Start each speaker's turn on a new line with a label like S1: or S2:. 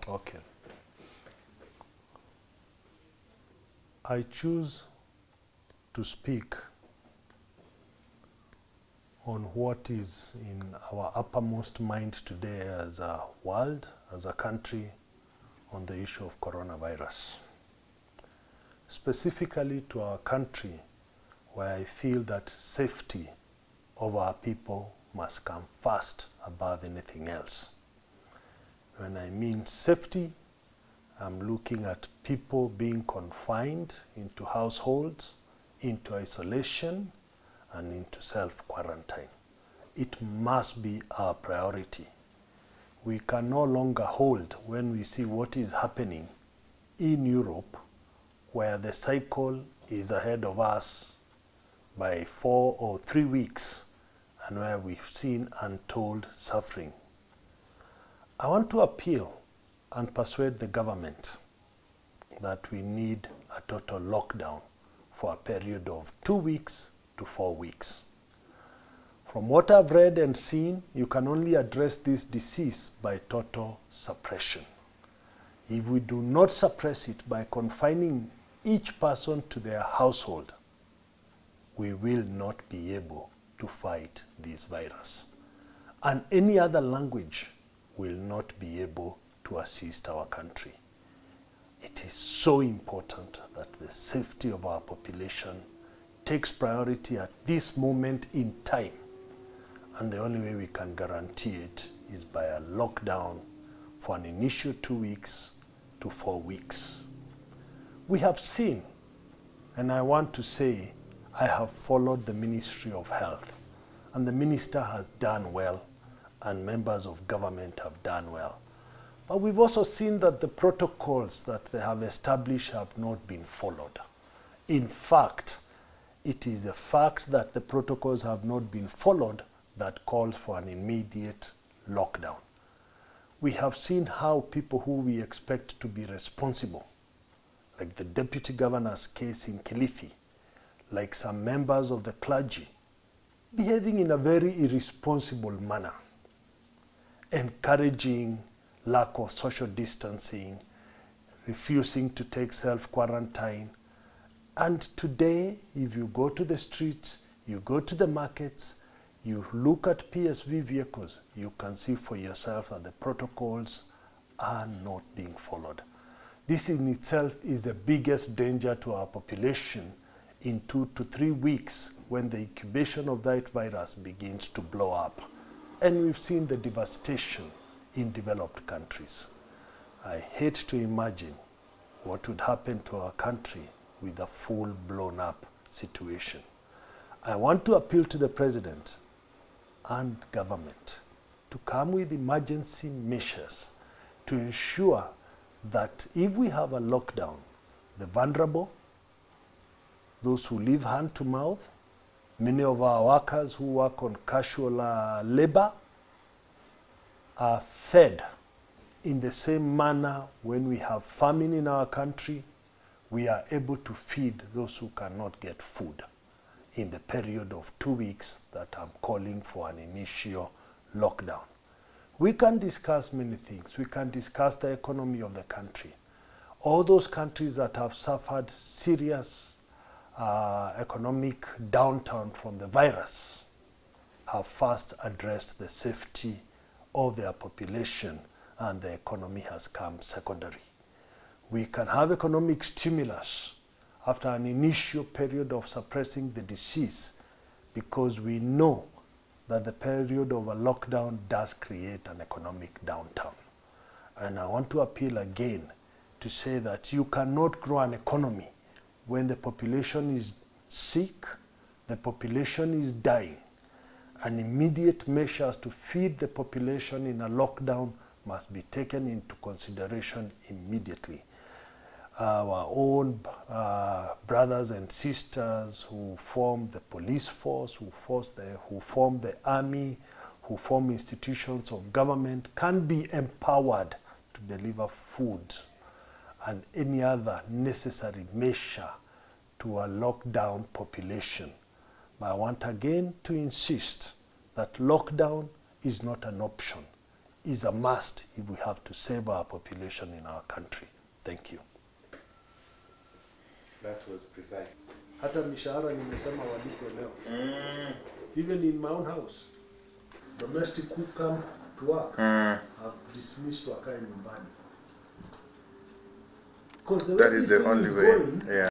S1: Okay. I choose to speak on what is in our uppermost mind today as a world, as a country, on the issue of coronavirus. Specifically to our country, where I feel that safety of our people must come first above anything else. When I mean safety, I'm looking at people being confined into households, into isolation, and into self-quarantine. It must be our priority. We can no longer hold when we see what is happening in Europe, where the cycle is ahead of us by 4 or 3 weeks, and where we've seen untold suffering. I want to appeal and persuade the government that we need a total lockdown for a period of 2 weeks to 4 weeks. From what I've read and seen, you can only address this disease by total suppression. If we do not suppress it by confining each person to their household, we will not be able to fight this virus. And any other language will not be able to assist our country. It is so important that the safety of our population takes priority at this moment in time. And the only way we can guarantee it is by a lockdown for an initial 2 weeks to 4 weeks. We have seen, and I want to say, I have followed the Ministry of Health, and the minister has done well, and members of government have done well. But we've also seen that the protocols that they have established have not been followed. In fact, it is the fact that the protocols have not been followed that calls for an immediate lockdown. We have seen how people who we expect to be responsible, like the deputy governor's case in Kilifi, like some members of the clergy, behaving in a very irresponsible manner, encouraging lack of social distancing, refusing to take self-quarantine. And today, if you go to the streets, you go to the markets, you look at PSV vehicles, you can see for yourself that the protocols are not being followed. This in itself is the biggest danger to our population in 2 to 3 weeks when the incubation of that virus begins to blow up. And we've seen the devastation in developed countries. I hate to imagine what would happen to our country with a full blown up situation. I want to appeal to the president and government to come with emergency measures to ensure that if we have a lockdown, the vulnerable, those who live hand to mouth, many of our workers who work on casual labor are fed in the same manner. When we have famine in our country, we are able to feed those who cannot get food in the period of 2 weeks that I'm calling for an initial lockdown. We can discuss many things. We can discuss the economy of the country. All those countries that have suffered serious economic downturn from the virus have first addressed the safety of their population, and the economy has come secondary. We can have economic stimulus after an initial period of suppressing the disease, because we know that the period of a lockdown does create an economic downturn. And I want to appeal again to say that you cannot grow an economy when the population is sick, the population is dying. And immediate measures to feed the population in a lockdown must be taken into consideration immediately. Our own brothers and sisters who form the police force, who form the army, who form institutions of government can be empowered to deliver food and any other necessary measure to a lockdown population. But I want again to insist that lockdown is not an option. is a must if we have to save our population in our country. Thank you.
S2: That was precise.
S1: Hata mishahara nimesema walipo leo. Even in my own house, domestic who come to work have dismissed wakae nyumbani. Because the way
S2: That is
S1: this
S2: the
S1: thing
S2: only
S1: is
S2: way.
S1: going,
S2: Yeah.